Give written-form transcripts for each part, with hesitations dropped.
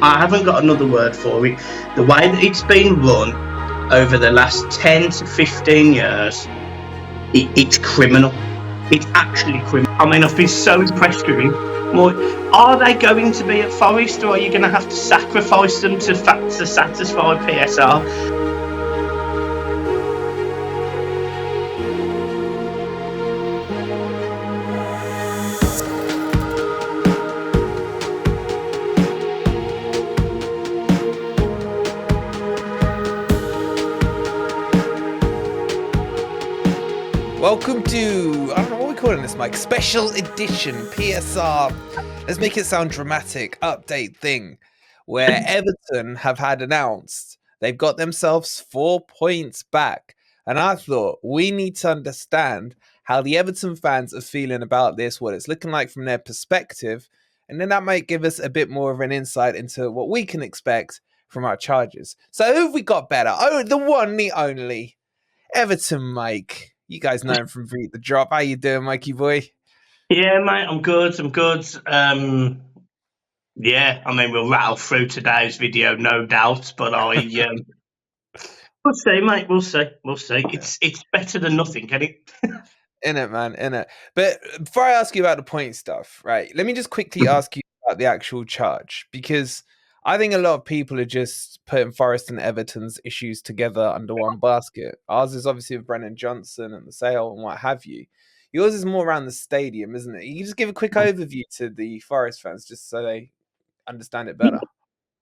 I haven't got another word for it. The way that it's been run over the last 10 to 15 years, it's criminal. It's actually criminal. I mean, I've been so impressed with him. More, are they going to be at Forest, or are you going to have to sacrifice them to satisfy PSR? Welcome to, I don't know what we're calling this, Mike, special edition PSR. Let's make it sound dramatic, update thing, where Everton have had announced they've got themselves 4 points back. And I thought we need to understand how the Everton fans are feeling about this, what it's looking like from their perspective. And then that might give us a bit more of an insight into what we can expect from our charges. So who have we got better? Oh, the one, the only, Everton, Mike. You guys know him from Beat the Drop. How you doing, Mikey boy? Yeah, mate, I'm good. Yeah, I mean, we'll rattle through today's video, no doubt. But we'll see, mate. We'll see. We'll see. It's better than nothing, can it? In it, man, in it. But before I ask you about the point stuff, right, let me just quickly ask you about the actual charge, because I think a lot of people are just putting Forest and Everton's issues together under one basket. Ours is obviously with Brennan Johnson and the sale and what have you. Yours is more around the stadium, isn't it? You just give a quick overview to the Forest fans just so they understand it better.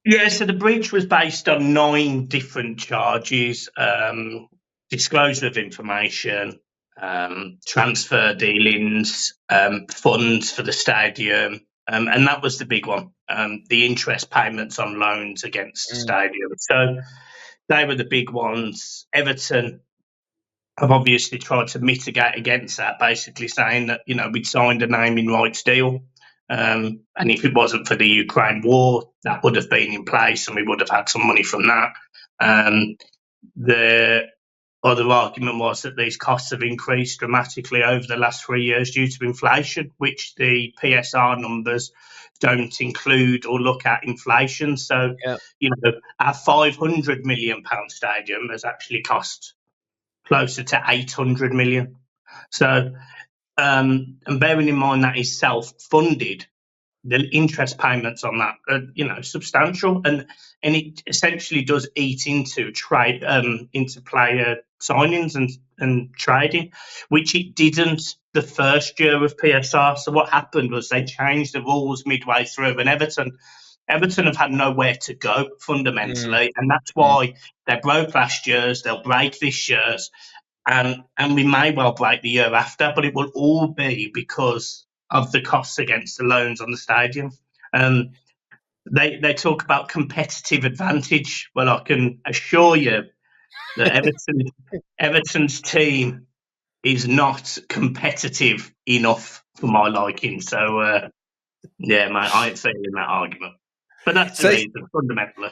Yeah, so the breach was based on 9 different charges: disclosure of information, transfer dealings, funds for the stadium, and that was the big one. The interest payments on loans against the stadium. So they were the big ones. Everton have obviously tried to mitigate against that, basically saying that we'd signed a naming rights deal. And if it wasn't for the Ukraine war, that would have been in place and we would have had some money from that. The other argument was that these costs have increased dramatically over the last 3 years due to inflation, which the PSR numbers don't include or look at inflation. So, our £500 million stadium has actually cost closer to 800 million. So, and bearing in mind that is self-funded, the interest payments on that are, substantial, and it essentially does eat into trade, into player signings and trading, which it didn't the first year of PSR. So what happened was they changed the rules midway through, and Everton have had nowhere to go fundamentally, and that's why they broke last year's. They'll break this year's, and we may well break the year after, but it will all be because of the costs against the loans on the stadium. They talk about competitive advantage. Well, I can assure you that Everton's team is not competitive enough for my liking. So, yeah, mate, I ain't feeling that argument. But that's the reason, fundamentally.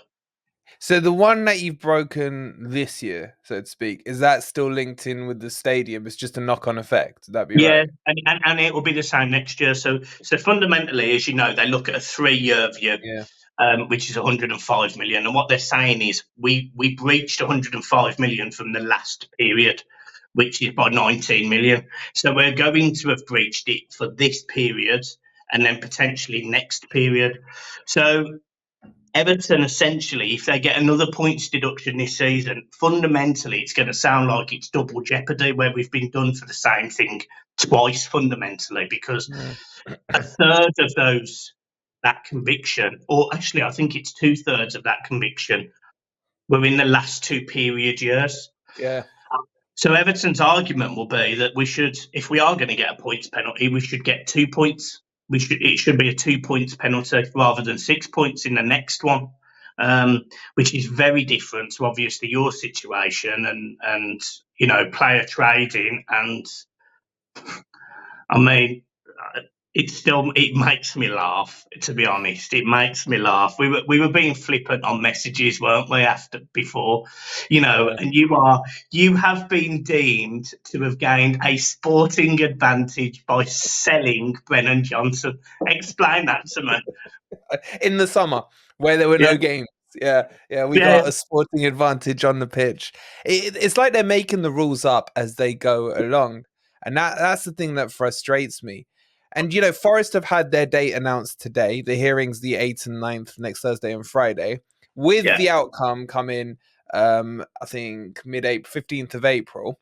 So the one that you've broken this year, so to speak, is that still linked in with the stadium? It's just a knock-on effect. Would that be right? Yeah, and it will be the same next year. So fundamentally, as you know, they look at a 3-year view, which is 105 million. And what they're saying is we breached 105 million from the last period, which is by 19 million. So we're going to have breached it for this period and then potentially next period. So Everton, essentially, if they get another points deduction this season, fundamentally, it's going to sound like it's double jeopardy, where we've been done for the same thing twice, fundamentally, because a third of that conviction, or actually, I think it's 2/3 of that conviction, were in the last 2 period years. Yeah. So Everton's argument will be that we should, if we are going to get a points penalty, we should get 2 points. It should be a 2 points penalty rather than 6 points in the next one, which is very different to obviously your situation and player trading. And I mean, it makes me laugh, to be honest. It makes me laugh. We were being flippant on messages, weren't we, after before? Yeah. And you have been deemed to have gained a sporting advantage by selling Brennan Johnson. Explain that to me. In the summer where there were Yeah, no games. Yeah, we yeah, got a sporting advantage on the pitch. It's like they're making the rules up as they go along, and that's the thing that frustrates me. And Forest have had their date announced today. The hearings the 8th and 9th next Thursday and Friday, with yeah. the outcome coming, I think mid-April, 15th of April.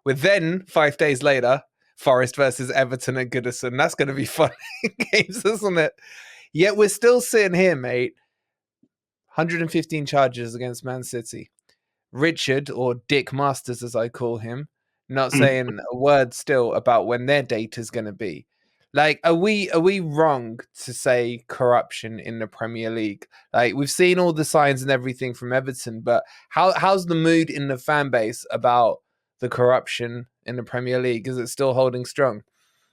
With then 5 days later, Forest versus Everton at Goodison. That's going to be fun games, isn't it? Yet we're still sitting here, mate. 115 charges against Man City. Richard, or Dick Masters as I call him, not Mm. saying a word still about when their date is going to be. Like, are we wrong to say corruption in the Premier League? Like, we've seen all the signs and everything from Everton, but how's the mood in the fan base about the corruption in the Premier League? Is it still holding strong?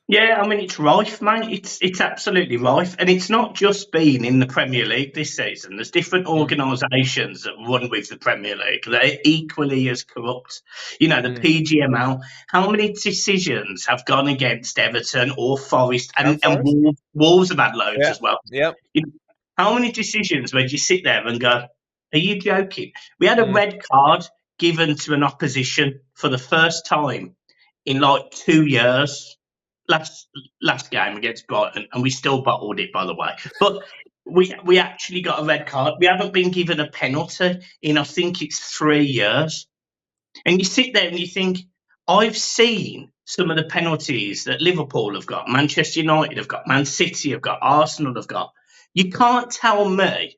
Yeah, I mean it's rife, mate. It's absolutely rife, and it's not just been in the Premier League this season. There's different Mm, organisations that run with the Premier League. They're equally as corrupt. The mm. PGML. How many decisions have gone against Everton or Forest, And and Forest? Wolves have had loads Yeah, as well. yep. You know, how many decisions where you sit there and go, "Are you joking?" We had a Mm, red card given to an opposition for the first time in like 2 years last last game against Brighton, and we still bottled it, by the way. But we actually got a red card. We haven't been given a penalty in, I think it's 3 years. And you sit there and you think, I've seen some of the penalties that Liverpool have got, Manchester United have got, Man City have got, Arsenal have got. You can't tell me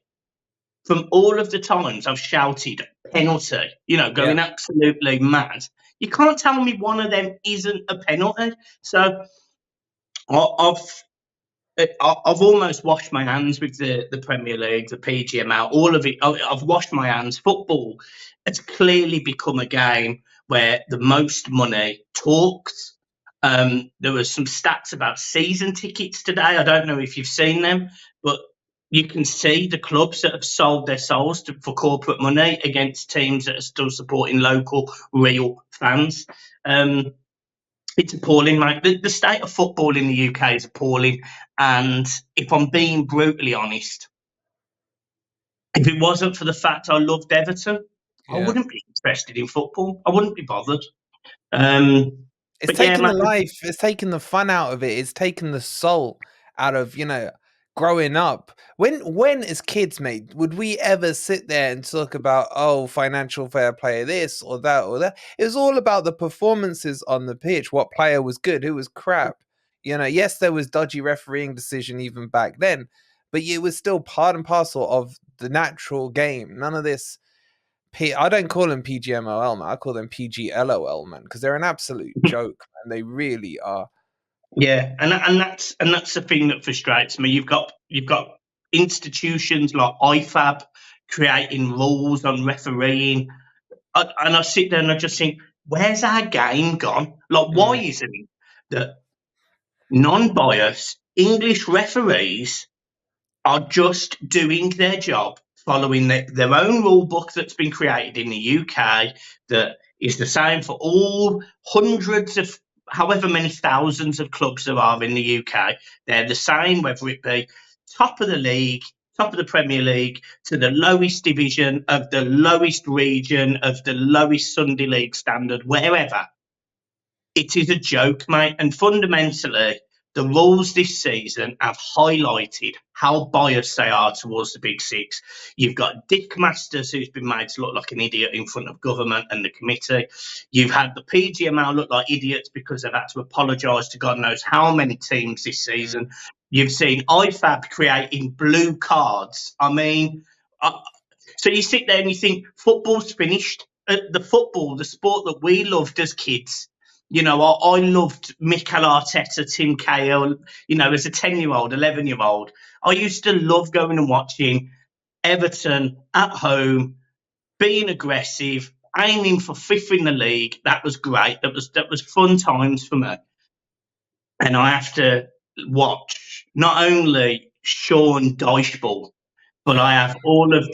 from all of the times I've shouted penalty, yeah. going absolutely mad. You can't tell me one of them isn't a penalty. So I've I've almost washed my hands with the Premier League, the PGML, all of it. I've washed my hands. Football has clearly become a game where the most money talks. There were some stats about season tickets today. I don't know if you've seen them, but you can see the clubs that have sold their souls for corporate money against teams that are still supporting local, real fans. Um, it's appalling, mate. The state of football in the UK is appalling. And if I'm being brutally honest, if it wasn't for the fact I loved Everton, I Yeah. wouldn't be interested in football. I wouldn't be bothered. Um, It's but yeah, taken the mate. life, it's taken the fun out of it. It's taken the soul out of, growing up. When as kids, mate, would we ever sit there and talk about, oh, financial fair play, this or that or that? It was all about the performances on the pitch, what player was good, who was crap. Yes, there was dodgy refereeing decision even back then, but it was still part and parcel of the natural game. None of this I don't call them PGMOL, man. I call them PGLOL, man, because they're an absolute joke, man. They really are. Yeah, and that's the thing that frustrates me. You've got institutions like IFAB creating rules on refereeing, and I sit there and I just think, where's our game gone? Like, why Mm, isn't it that non-biased English referees are just doing their job, following their own rule book that's been created in the UK, that is the same for all hundreds of, however many thousands of clubs there are in the UK. They're the same, whether it be top of the league, top of the Premier League, to the lowest division of the lowest region of the lowest Sunday League standard, wherever. It is a joke, mate. And fundamentally, the rules this season have highlighted how biased they are towards the Big Six. You've got Dick Masters, who's been made to look like an idiot in front of government and the committee. You've had the PGML look like idiots because they've had to apologise to God knows how many teams this mm. season. You've seen IFAB creating blue cards. I mean, so you sit there and you think football's finished. The sport that we loved as kids. I loved Mikel Arteta, Tim Cahill. As a 10-year-old, 11-year-old, I used to love going and watching Everton at home, being aggressive, aiming for fifth in the league. That was great. That was fun times for me. And I have to watch not only Sean Dycheball, but I have all of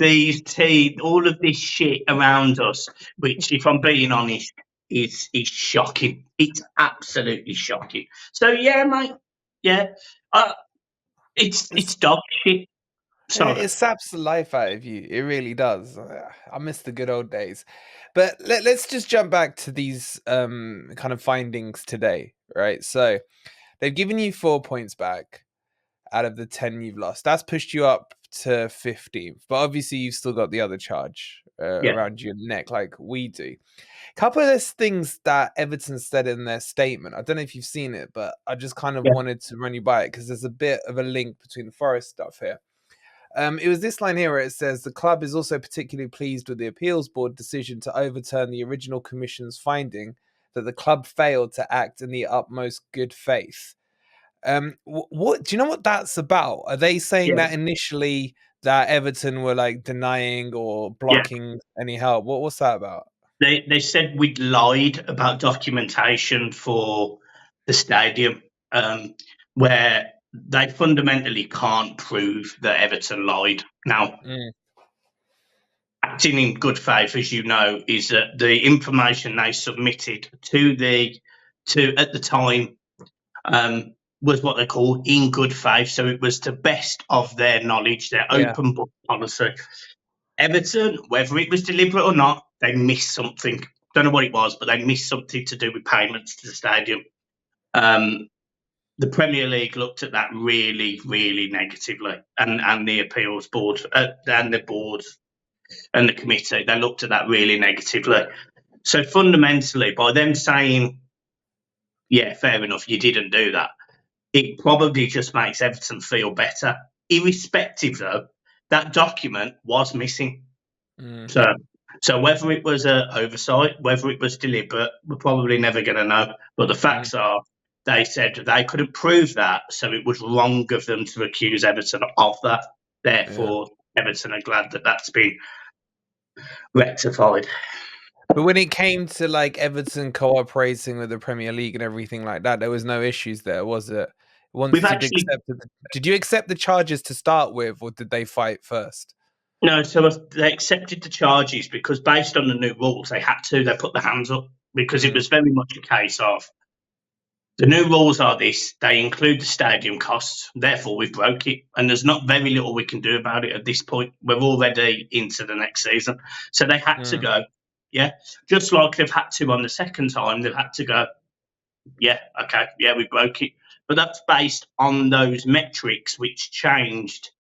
all of this shit around us, which, if I'm being honest, is shocking. It's absolutely shocking. So yeah, mate. Yeah, it's dog shit. Sorry. It saps the life out of you. It really does. I miss the good old days. But let's just jump back to these kind of findings today, right? So they've given you 4 points back out of the 10 you've lost. That's pushed you up to 15th. But obviously, you've still got the other charge Yeah, around your neck, like we do. Couple of those things that Everton said in their statement. I don't know if you've seen it, but I just kind of yeah, wanted to run you by it because there's a bit of a link between the Forest stuff here. It was this line here where it says the club is also particularly pleased with the appeals board decision to overturn the original commission's finding that the club failed to act in the utmost good faith. What do you know what that's about? Are they saying yeah, that initially that Everton were like denying or yeah. blocking any help? What's that about? They said we'd lied about documentation for the stadium, where they fundamentally can't prove that Everton lied. Now, Mm, acting in good faith, as you know, is that the information they submitted to at the time was what they call in good faith. So it was to best of their knowledge, their yeah. open book policy. Everton, whether it was deliberate or not, they missed something. Don't know what it was, but they missed something to do with payments to the stadium. Um, the Premier League looked at that really, really negatively, and the appeals board and the board and the committee, they looked at that really negatively. So fundamentally, by them saying, "Yeah, fair enough, you didn't do that," it probably just makes Everton feel better. Irrespective, though, that document was missing. Mm, So, so whether it was an oversight, whether it was deliberate, we're probably never going to know. But the mm, facts are, they said they couldn't prove that, so it was wrong of them to accuse Everton of that. yeah. Therefore, Everton are glad that that's been rectified. But when it came to like Everton cooperating with the Premier League and everything like that, there was no issues there, was it? We've Once you'd actually accepted, did you accept the charges to start with, or did they fight first? no, so they accepted the charges because based on the new rules, they had to. They put their hands up because it Mm, was very much a case of the new rules are this: they include the stadium costs. Therefore, we've broke it, and there's not very little we can do about it at this point. We're already into the next season, so they had to mm, go. Yeah, just like they've had to on the second time, they've had to go. Yeah, okay, yeah, we broke it, but that's based on those metrics which changed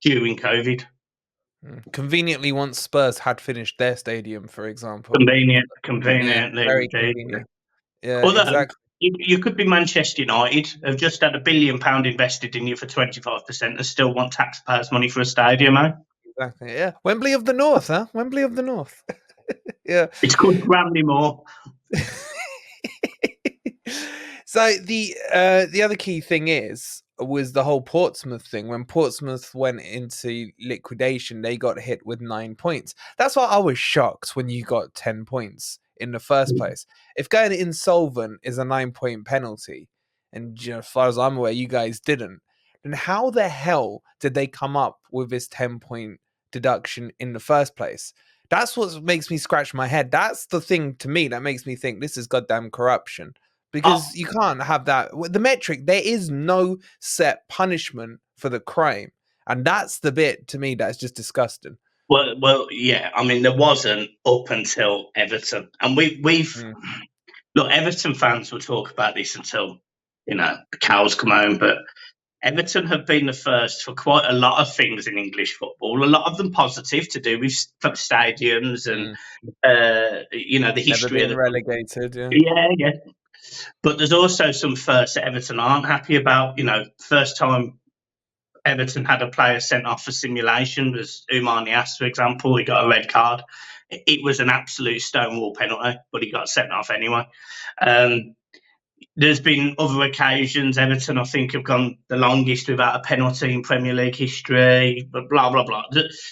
during COVID. mm. Conveniently, once Spurs had finished their stadium, for example. Convenient, Yeah, conveniently very indeed. convenient. Yeah, Although exactly. you could be Manchester United, have just had £1 billion invested in you for 25%, and still want taxpayers' money for a stadium, eh? Exactly. Yeah. Wembley of the North, huh? Wembley of the North. Yeah. It's called Bramley-Moore. So the other key thing was the whole Portsmouth thing. When Portsmouth went into liquidation, they got hit with 9 points. That's why I was shocked when you got 10 points in the first place. If going insolvent is a 9 point penalty, and as far as I'm aware, you guys didn't, then how the hell did they come up with this 10 point deduction in the first place? That's what makes me scratch my head. That's the thing to me that makes me think this is goddamn corruption, Oh, because you can't have that. The metric, there is no set punishment for the crime. And that's the bit to me that's just disgusting. well, yeah. I mean, there wasn't up until Everton, and we've Mm, look. Everton fans will talk about this until the cows come home, but Everton have been the first for quite a lot of things in English football. A lot of them positive to do with stadiums and mm. the Never history of being the club. relegated, yeah. Yeah, yeah. But there's also some firsts that Everton aren't happy about. First time Everton had a player sent off for simulation was Umar Niasse, for example. He got a red card. It was an absolute stonewall penalty, but he got sent off anyway. Um, there's been other occasions. Everton, I think, have gone the longest without a penalty in Premier League history, but blah, blah, blah.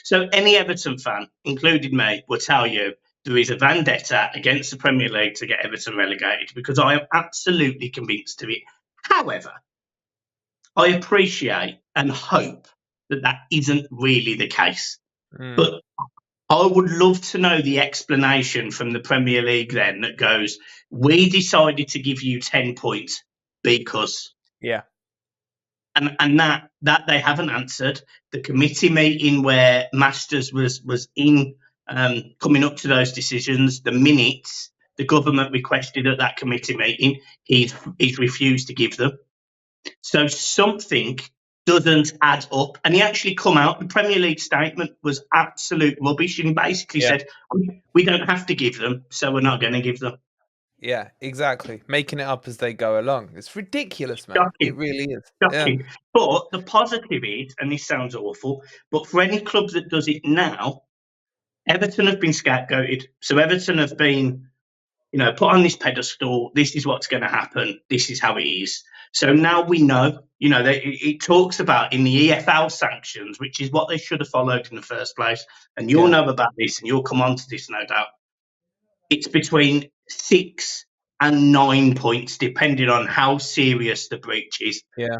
So any Everton fan, including me, will tell you there is a vendetta against the Premier League to get Everton relegated because I am absolutely convinced of it. However, I appreciate and hope that that isn't really the case. But I would love to know the explanation from the Premier League then that goes, we decided to give you 10 points because. Yeah. And that they haven't answered. The committee meeting where Masters was in, coming up to those decisions, the minutes the government requested at that committee meeting, he's refused to give them. So something doesn't add up. And he actually come out, the Premier League statement was absolute rubbish, and he basically said, we don't have to give them, so we're not going to give them. Yeah, exactly. Making it up as they go along. It's ridiculous, man. Shocking. It really is. Shocking. Yeah. But the positive is, and this sounds awful, but for any club that does it now, Everton have been scapegoated. So Everton have been, put on this pedestal. This is what's going to happen. This is how it is. So now we know, it talks about in the EFL sanctions, which is what they should have followed in the first place. And you'll know about this, and you'll come on to this, no doubt. It's between 6 and 9 points, depending on how serious the breach is. Yeah.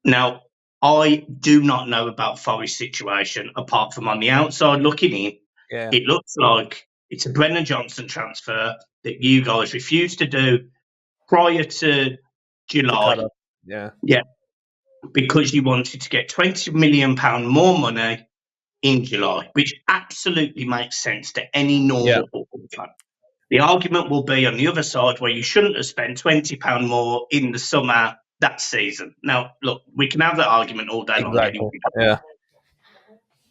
Now, I do not know about Forest's situation, apart from on the outside looking in. Yeah. It looks like it's a Brennan Johnson transfer that you guys refused to do prior to July. Yeah. Yeah. Because you wanted to get £20 million more money in July, which absolutely makes sense to any normal football fan. The argument will be on the other side where you shouldn't have spent £20 more in the summer that season. Now, look, we can have that argument all day long. Anyway. Yeah.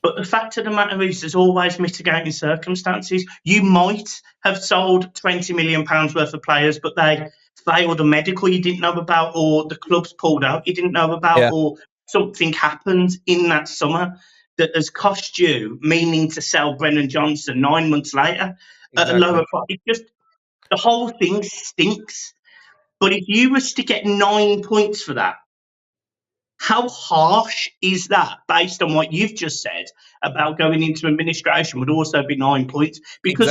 But the fact of the matter is there's always mitigating circumstances. You might have sold £20 million worth of players, but they failed a medical you didn't know about, or the club's pulled out you didn't know about, or something happened in that summer that has cost you, meaning to sell Brennan Johnson 9 months later at a lower price. It just, the whole thing stinks. But if you was to get 9 points for that, how harsh is that based on what you've just said about going into administration would also be 9 points? Because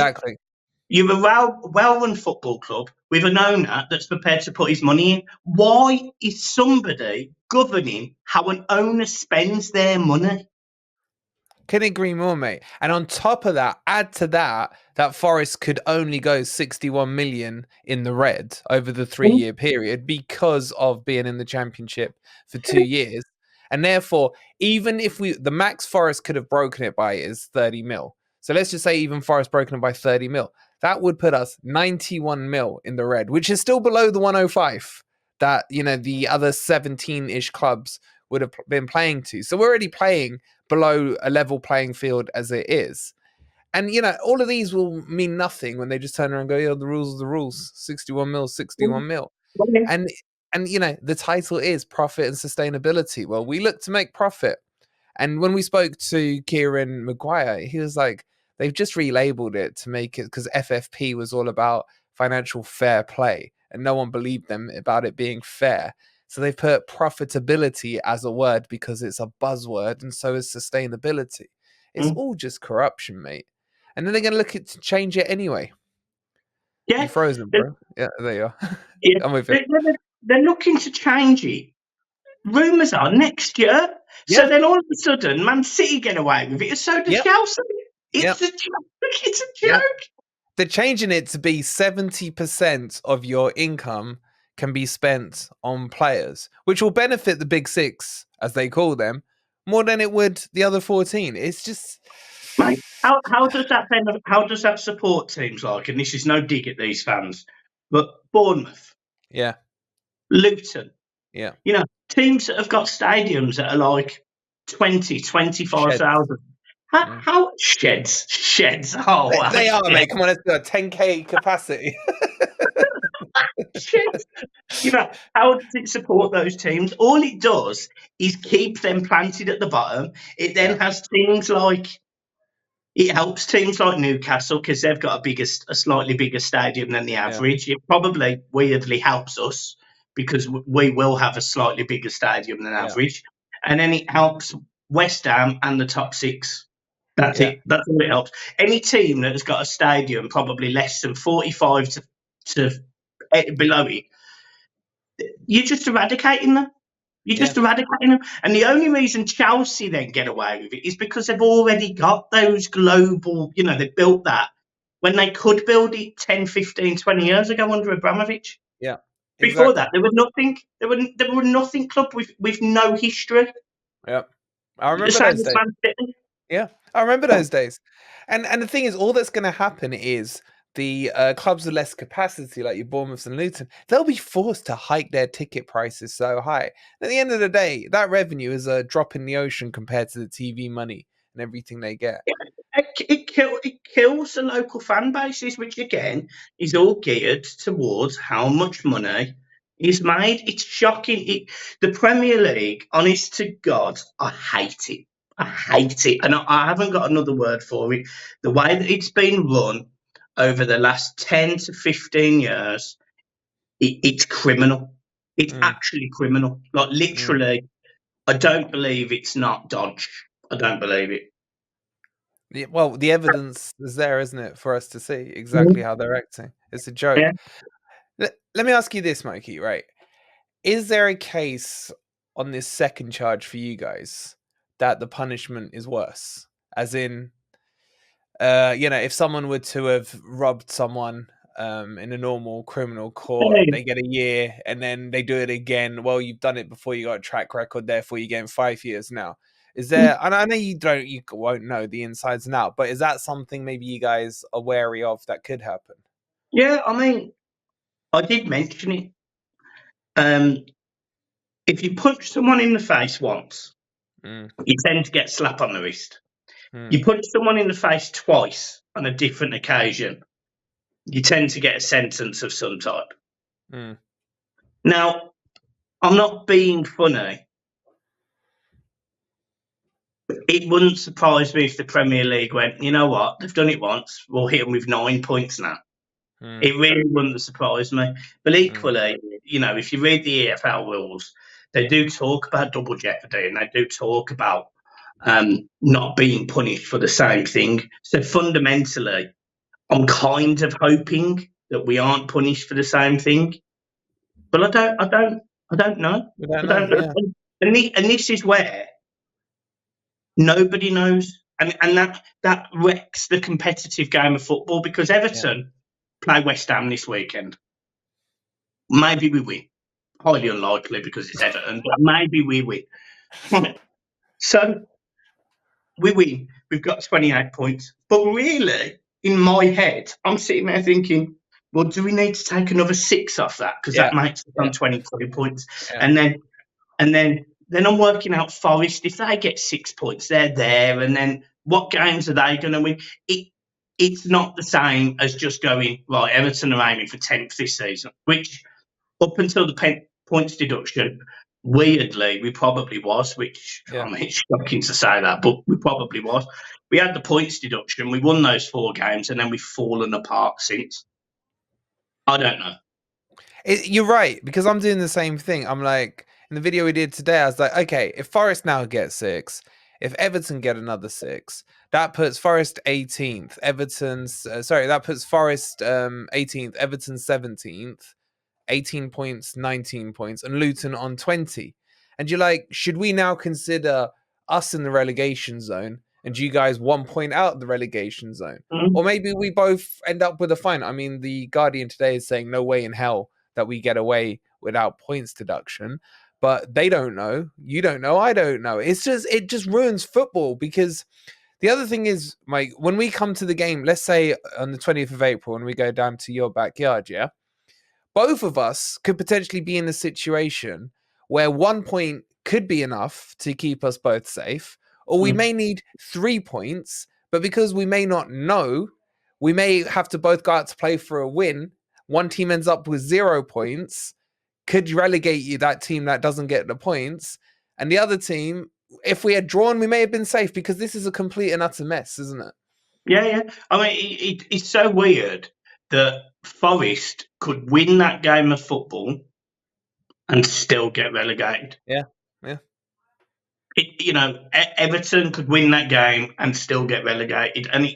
you're a well-run football club with an owner that's prepared to put his money in. Why is somebody governing how an owner spends their money? Couldn't agree more, mate. And on top of that, add to that Forest could only go 61 million in the red over the 3-year period because of being in the Championship for 2 years. And therefore, even if the max Forest could have broken it by is 30 mil. So let's just say even Forest broken it by 30 mil. That would put us 91 mil in the red, which is still below the 105 that, the other 17-ish clubs would have been playing to. So we're already playing below a level playing field as it is. And, all of these will mean nothing when they just turn around and go, the rules are the rules. 61 mil, 61 mil. And the title is Profit and Sustainability. Well, we look to make profit. And when we spoke to Kieran Maguire, he was like, they've just relabeled it to make it, because FFP was all about financial fair play. And no one believed them about it being fair. So they've put profitability as a word because it's a buzzword, and so is sustainability. It's all just corruption, mate. And then they're going to look at to change it anyway. Yeah. You're frozen, bro. Yeah, there you are. Yeah. I'm with it. They're looking to change it. Rumours are next year. Yeah. So then all of a sudden, Man City get away with it. So does Chelsea. It's a joke. It's a joke. They're changing it to be 70% of your income can be spent on players, which will benefit the big six, as they call them, more than it would the other 14. It's just, mate. How does that support teams like? And this is no dig at these fans, but Bournemouth, Luton, teams that have got stadiums that are like 20, 25,000. How sheds? Oh, they are, mate. Come on, let's do a 10k capacity. How does it support those teams? All it does is keep them planted at the bottom. It then has things like, it helps teams like Newcastle because they've got a slightly bigger stadium than the average. It probably weirdly helps us because we will have a slightly bigger stadium than average. And then it helps West Ham and the top six. That's it. That's all it helps. Any team that has got a stadium probably less than 45 to below it, you're just eradicating them. You're just eradicating them. And the only reason Chelsea then get away with it is because they've already got those global, they built that when they could build it 10, 15, 20 years ago under Abramovich. Yeah. Before Exactly. that, there was nothing. There were nothing club with no history. Yeah. I remember Same those as days. Man City. Yeah, I remember those days. And the thing is, all that's going to happen is the clubs with less capacity, like your Bournemouth and Luton, they'll be forced to hike their ticket prices so high. At the end of the day, that revenue is a drop in the ocean compared to the TV money and everything they get. It kills the local fan bases, which again is all geared towards how much money is made. It's shocking. The Premier League, honest to God, I hate it. I hate it. And I haven't got another word for it. The way that it's been run over the last 10 to 15 years, it's criminal. It's actually criminal. Like, literally, I don't believe it's not dodge. I don't believe it. Well, the evidence is there, isn't it, for us to see exactly how they're acting. It's a joke. Yeah. Let me ask you this, Mikey, right? Is there a case on this second charge for you guys that the punishment is worse? As in, if someone were to have robbed someone in a normal criminal court, they get a year, and then they do it again. Well, you've done it before, you got a track record, therefore you're getting 5 years now. Is there? And I know you won't know the insides and out, but is that something maybe you guys are wary of that could happen? Yeah, I mean, I did mention it. If you punch someone in the face once, you tend to get a slap on the wrist. You punch someone in the face twice on a different occasion, you tend to get a sentence of some type. Now, I'm not being funny. It wouldn't surprise me if the Premier League went, you know what, they've done it once, we'll hit them with 9 points now. It really wouldn't surprise me. But equally, if you read the EFL rules, they do talk about double jeopardy, and they do talk about not being punished for the same thing. So fundamentally, I'm kind of hoping that we aren't punished for the same thing. But I don't know. I don't know. Yeah. And this is where nobody knows. And that wrecks the competitive game of football, because Everton play West Ham this weekend. Maybe we win. Highly unlikely because it's Everton, but maybe we win. So we win. We've got 28 points. But really, in my head, I'm sitting there thinking, well, do we need to take another 6 off that? Because that makes it on 23 points. Yeah. And then I'm working out Forest. If they get 6 points, they're there. And then what games are they going to win? It's not the same as just going, right, Everton are aiming for 10th this season, which up until the points deduction, weirdly, we probably was, which, I mean, it's shocking to say that, but we probably was. We had the points deduction, we won those 4 games, and then we've fallen apart since. I don't know. You're right, because I'm doing the same thing. I'm like, in the video we did today, I was like, okay, if Forest now get 6, if Everton get another 6, that puts Forest 18th, that puts Forest 18th, Everton 17th, 18 points, 19 points, and Luton on 20. And you're like, should we now consider us in the relegation zone and you guys 1 point out of the relegation zone? Or maybe we both end up with a fine. I mean, the Guardian today is saying no way in hell that we get away without points deduction. But they don't know. You don't know. I don't know. It just ruins football, because the other thing is, Mike, when we come to the game, let's say on the 20th of April, when we go down to your backyard, both of us could potentially be in a situation where 1 point could be enough to keep us both safe, or we may need 3 points, but because we may not know, we may have to both go out to play for a win. One team ends up with 0 points, could relegate you, that team that doesn't get the points, and the other team, if we had drawn, we may have been safe, because this is a complete and utter mess, isn't it? Yeah. I mean, it's so weird that Forest could win that game of football and still get relegated. Yeah. Everton could win that game and still get relegated. And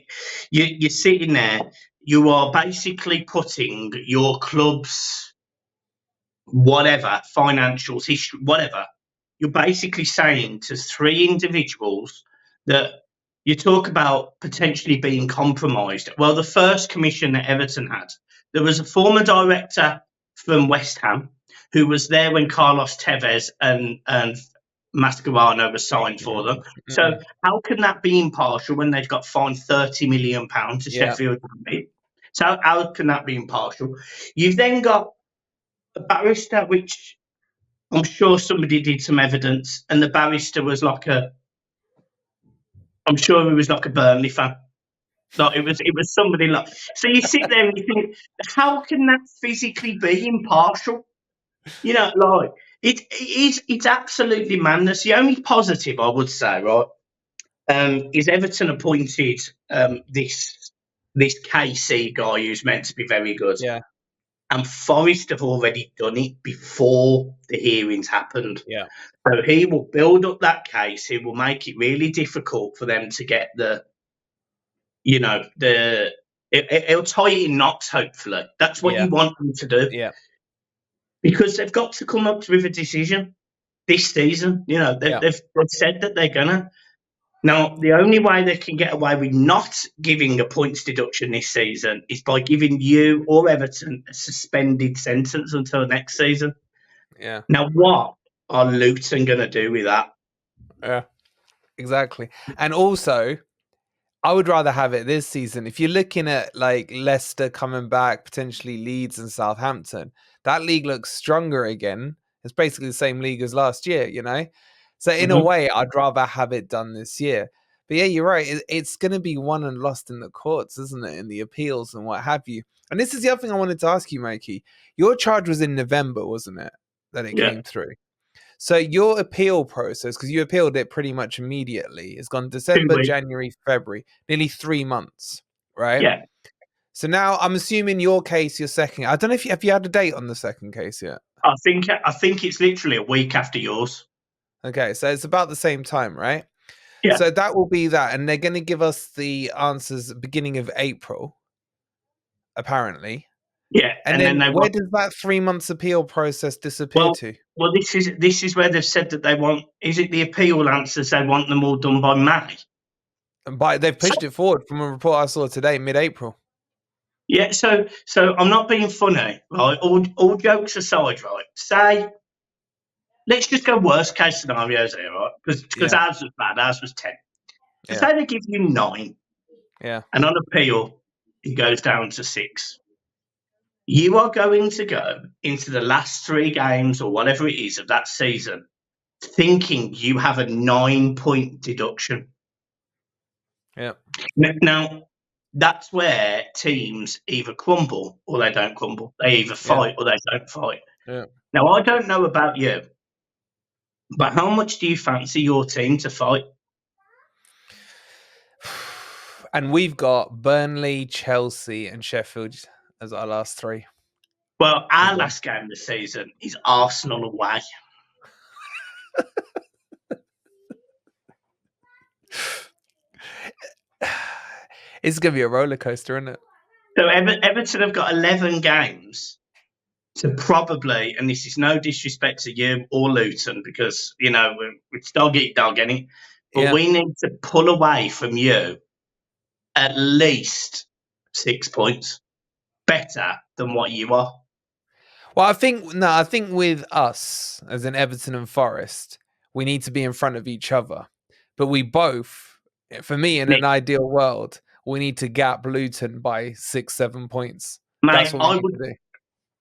you're sitting there, you are basically putting your club's whatever, financials, history, whatever, you're basically saying to three individuals that you talk about potentially being compromised. Well, the first commission that Everton had, there was a former director from West Ham who was there when Carlos Tevez and Mascherano was signed for them. So how can that be impartial when they've got fined £30 million to Sheffield United? So how can that be impartial? You've then got a barrister, which I'm sure somebody did some evidence, and the barrister was like I'm sure he was like a Burnley fan. Like it was somebody like. So you sit there and you think, how can that physically be impartial? You know, like it's absolutely madness. The only positive I would say, right, is Everton appointed this KC guy who's meant to be very good. Yeah. And Forest have already done it before the hearings happened. Yeah. So he will build up that case. He will make it really difficult for them to get he'll tie it in knots, hopefully. That's what you want them to do. Yeah. Because they've got to come up with a decision this season. You know, they've said that they're going to. Now, the only way they can get away with not giving a points deduction this season is by giving you or Everton a suspended sentence until next season. Yeah. Now, what are Luton going to do with that? Yeah, exactly. And also, I would rather have it this season. If you're looking at like Leicester coming back, potentially Leeds and Southampton, that league looks stronger again. It's basically the same league as last year, you know? So in a way, I'd rather have it done this year. But yeah, you're right. It's going to be won and lost in the courts, isn't it? In the appeals and what have you. And this is the other thing I wanted to ask you, Mikey. Your charge was in November, wasn't it? That it came through. So your appeal process, because you appealed it pretty much immediately, it's gone December, January, February, nearly 3 months, right? Yeah. So now I'm assuming your case, your second. I don't know if have you had a date on the second case yet? I think it's literally a week after yours. Okay, so it's about the same time, right? Yeah. So that will be that, and they're going to give us the answers beginning of April, apparently. Yeah, and then where does that 3 months appeal process disappear to? Well, this is where they've said that they want. Is it the appeal answers? They want them all done by May. And they've pushed it forward from a report I saw today, mid-April. Yeah, so I'm not being funny, right? All jokes aside, right? Say, let's just go worst case scenarios here, right? Because ours was bad, ours was 10. So say they give you 9, and on appeal it goes down to 6. You are going to go into the last 3 games or whatever it is of that season thinking you have a 9-point deduction. Yeah. Now, that's where teams either crumble or they don't crumble. They either fight or they don't fight. Yeah. Now, I don't know about you, but how much do you fancy your team to fight? And we've got Burnley, Chelsea, and Sheffield as our last 3. Well, our last game of the season is Arsenal away. It's going to be a roller coaster, isn't it? So Everton have got 11 games to probably, and this is no disrespect to you or Luton, because, you know, it's dog eat dog, ain't it? But we need to pull away from you at least 6 points better than what you are. Well, I think with us, as in Everton and Forest, we need to be in front of each other. But we both, for me, in an ideal world, we need to gap Luton by 6-7 points. Mate, that's what we need to do.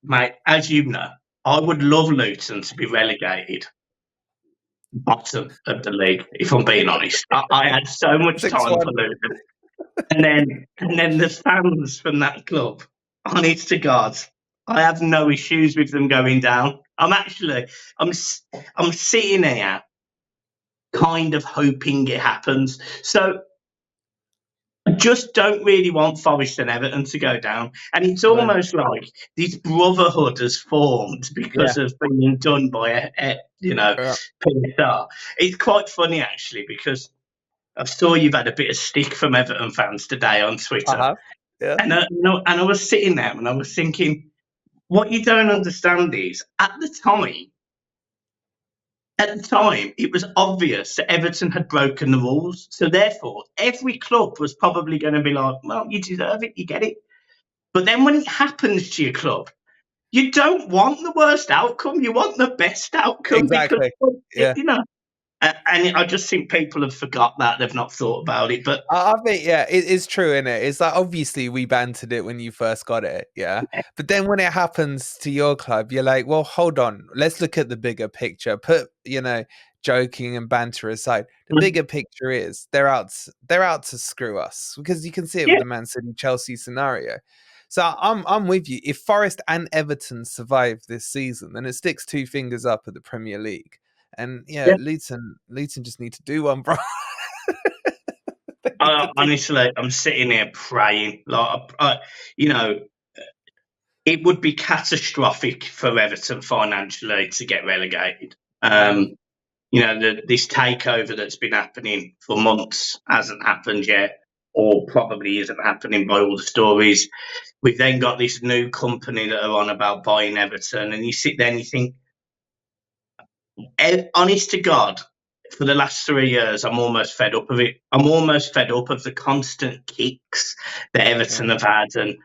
Mate, as you know, I would love Luton to be relegated bottom of the league, if I'm being honest. I had so much time for Luton. And then the fans from that club, honest to God, I have no issues with them going down. I'm sitting here kind of hoping it happens. So I just don't really want Forest and Everton to go down. And it's almost like this brotherhood has formed because of being done by, PSR. It's quite funny, actually, because I saw you've had a bit of stick from Everton fans today on Twitter. And I was sitting there and I was thinking, what you don't understand is, at the time, At the time, it was obvious that Everton had broken the rules. So therefore, every club was probably going to be like, well, you deserve it, you get it. But then when it happens to your club, you don't want the worst outcome. You want the best outcome because, Exactly. Yeah. and I just think people have forgot that. They've not thought about it. But I think, yeah, it is true, isn't it? It's like, obviously we bantered it when you first got it, yeah. But then when it happens to your club, you're like, well, hold on, let's look at the bigger picture. Put, joking and banter aside. The bigger picture is they're out to screw us, because you can see it with yeah, the Man City Chelsea scenario. So I'm with you. If Forest and Everton survive this season, then it sticks two fingers up at the Premier League. And yeah. Luton just need to do one, bro. Honestly, I'm sitting here praying. It would be catastrophic for Everton financially to get relegated. This takeover that's been happening for months hasn't happened yet, or probably isn't happening by all the stories. We've then got this new company that are on about buying Everton, and you sit there and you think, honest to God, for the last 3 years, I'm almost fed up of it. I'm almost fed up of the constant kicks that Everton have had, and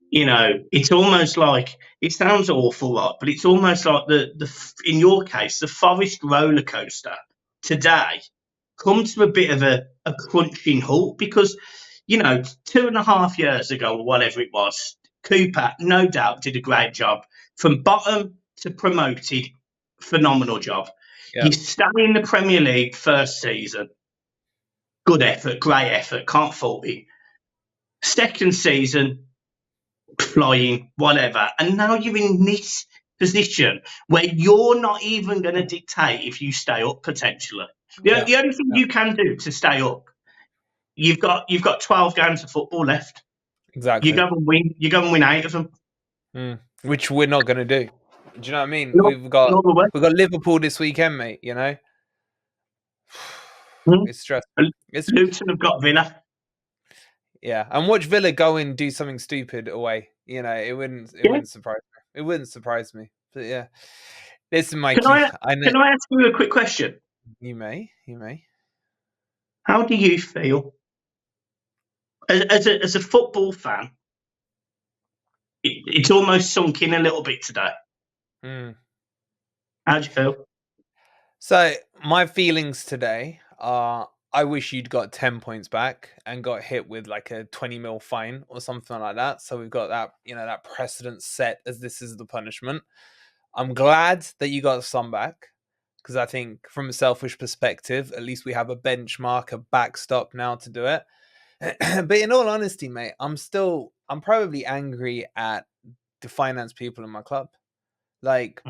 it's almost like, it sounds awful, right? But it's almost like in your case, the Forest roller coaster today come to a bit of a crunching halt because, 2.5 years ago or whatever it was, Cooper, no doubt, did a great job from bottom to promoted. Phenomenal job. Yeah. You stay in the Premier League first season. Good effort, great effort, can't fault it. Second season, flying, whatever. And now you're in this position where you're not even going to dictate if you stay up potentially. The only thing you can do to stay up, you've got 12 games of football left. Exactly. You go and win 8 of them. Which we're not going to do. Do you know what I mean? No, we've got no Liverpool this weekend, mate. It's stressful. Luton have got Villa. Yeah, and watch Villa go and do something stupid away. It wouldn't surprise me. It wouldn't surprise me. But yeah, listen, Mikey. Can I ask you a quick question? You may. How do you feel as a football fan? It's almost sunk in a little bit today. How do you feel? So my feelings today are, I wish you'd got 10 points back and got hit with like a 20 mil fine or something like that. So we've got that, that precedent set as this is the punishment. I'm glad that you got some back, because I think from a selfish perspective, at least we have a benchmark, a backstop now to do it. But in all honesty, mate, I'm probably angry at the finance people in my club. Like,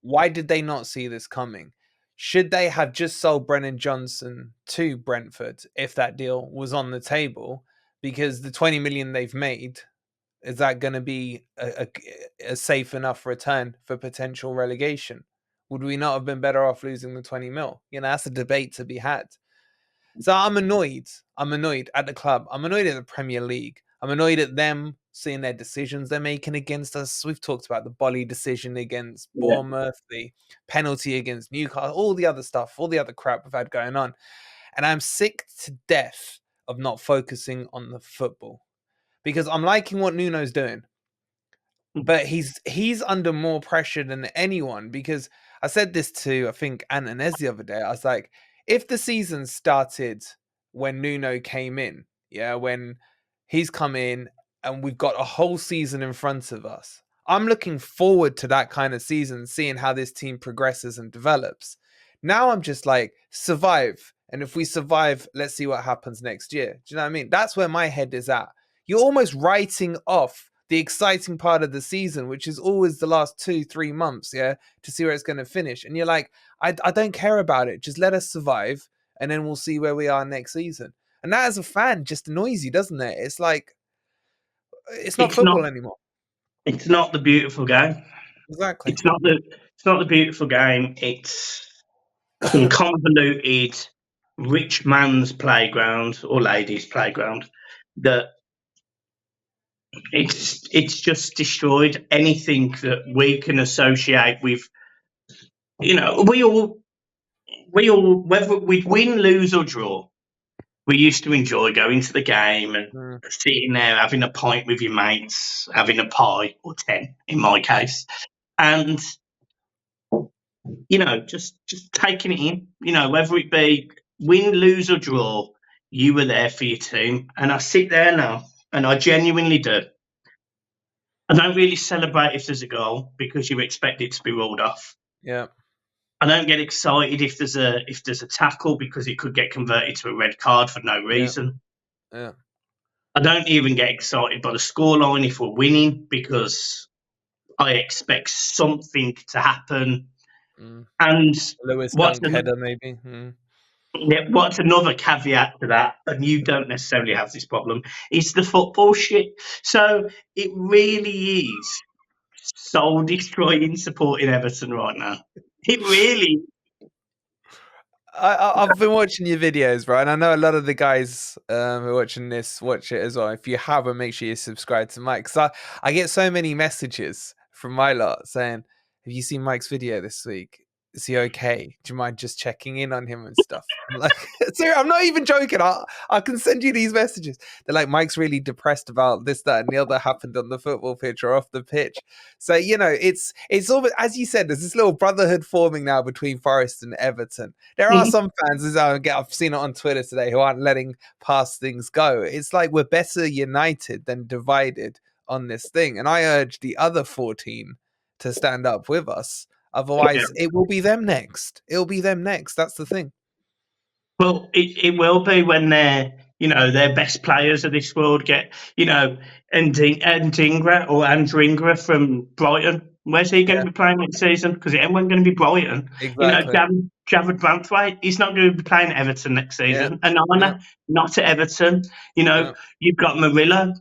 why did they not see this coming? Should they have just sold Brennan Johnson to Brentford if that deal was on the table? Because the 20 million they've made, is that going to be a safe enough return for potential relegation? Would we not have been better off losing the 20 mil? That's a debate to be had. So I'm annoyed. I'm annoyed at the club. I'm annoyed at the Premier League. I'm annoyed at them seeing their decisions they're making against us. We've talked about the Bolly decision against Bournemouth, the penalty against Newcastle, all the other stuff, all the other crap we've had going on. And I'm sick to death of not focusing on the football, because I'm liking what Nuno's doing. But he's under more pressure than anyone, because I said this to, I think, Ant and Ez the other day. I was like, if the season started when Nuno came in, when he's come in and we've got a whole season in front of us, I'm looking forward to that kind of season, seeing how this team progresses and develops. Now I'm just like, survive. And if we survive, let's see what happens next year. Do you know what I mean? That's where my head is at. You're almost writing off the exciting part of the season, which is always the last 2-3 months, to see where it's going to finish. And you're like, I don't care about it. Just let us survive, and then we'll see where we are next season. And that, as a fan, just annoys you, doesn't it? It's like, it's not football anymore. It's not the beautiful game. Exactly. It's not the beautiful game. It's some convoluted rich man's playground or ladies' playground that it's just destroyed anything that we can associate with. We all we all, whether we'd win, lose, or draw, we used to enjoy going to the game and sitting there having a pint with your mates, having a pie or 10 in my case, and just taking it in. Whether it be win, lose, or draw, you were there for your team. And I sit there now, and I genuinely do. I don't really celebrate if there's a goal because you expect it to be rolled off. Yeah. I don't get excited if there's a tackle because it could get converted to a red card for no reason. Yeah. I don't even get excited by the scoreline if we're winning because I expect something to happen. And Lewis Dunk header, maybe. what's another caveat to that, and you don't necessarily have this problem, is the football shit. So it really is soul destroying supporting Everton right now. It really. I've been watching your videos, right? And I know a lot of the guys who are watching this watch it as well. If you haven't, make sure you subscribe to Mike. Because I get so many messages from my lot saying, have you seen Mike's video this week? Is he okay? Do you mind just checking in on him and stuff? I'm like, seriously, I'm not even joking. I can send you these messages. They're like, Mike's really depressed about this, that, and the other happened on the football pitch or off the pitch. So, it's almost, as you said, there's this little brotherhood forming now between Forest and Everton. There are some fans, as I've seen it on Twitter today, who aren't letting past things go. It's like we're better united than divided on this thing. And I urge the other 14 to stand up with us. Otherwise, it will be them next. It'll be them next. That's the thing. Well, it will be when their best players of this world get, Andringra from Brighton. Where's he going to be playing next season? Because it ain't going to be Brighton. Exactly. Javid Branthwaite, he's not going to be playing at Everton next season. And Anna, not at Everton. You've got Murillo.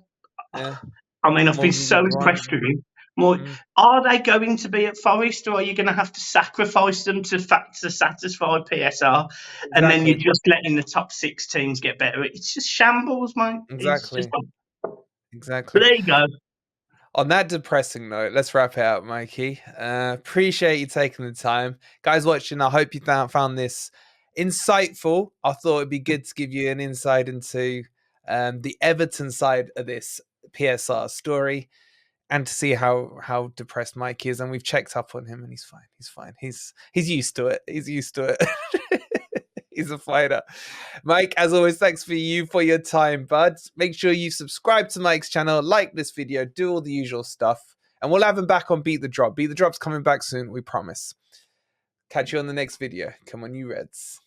Yeah. I mean, I've been so impressed with him. Are they going to be at Forest, or are you going to have to sacrifice them to satisfy PSR? And then you're just letting the top 6 teams get better? It's just shambles, mate. Exactly. Exactly. There you go. On that depressing note, let's wrap it up, Mikey. Appreciate you taking the time. Guys watching, I hope you found this insightful. I thought it'd be good to give you an insight into the Everton side of this PSR story, and to see how depressed Mike is. And we've checked up on him, and he's fine. He's fine. He's used to it. He's used to it. He's a fighter. Mike, as always, thanks for your time, bud. Make sure you subscribe to Mike's channel, like this video, do all the usual stuff, and we'll have him back on Beat the Drop. Beat the Drop's coming back soon, we promise. Catch you on the next video. Come on, you Reds.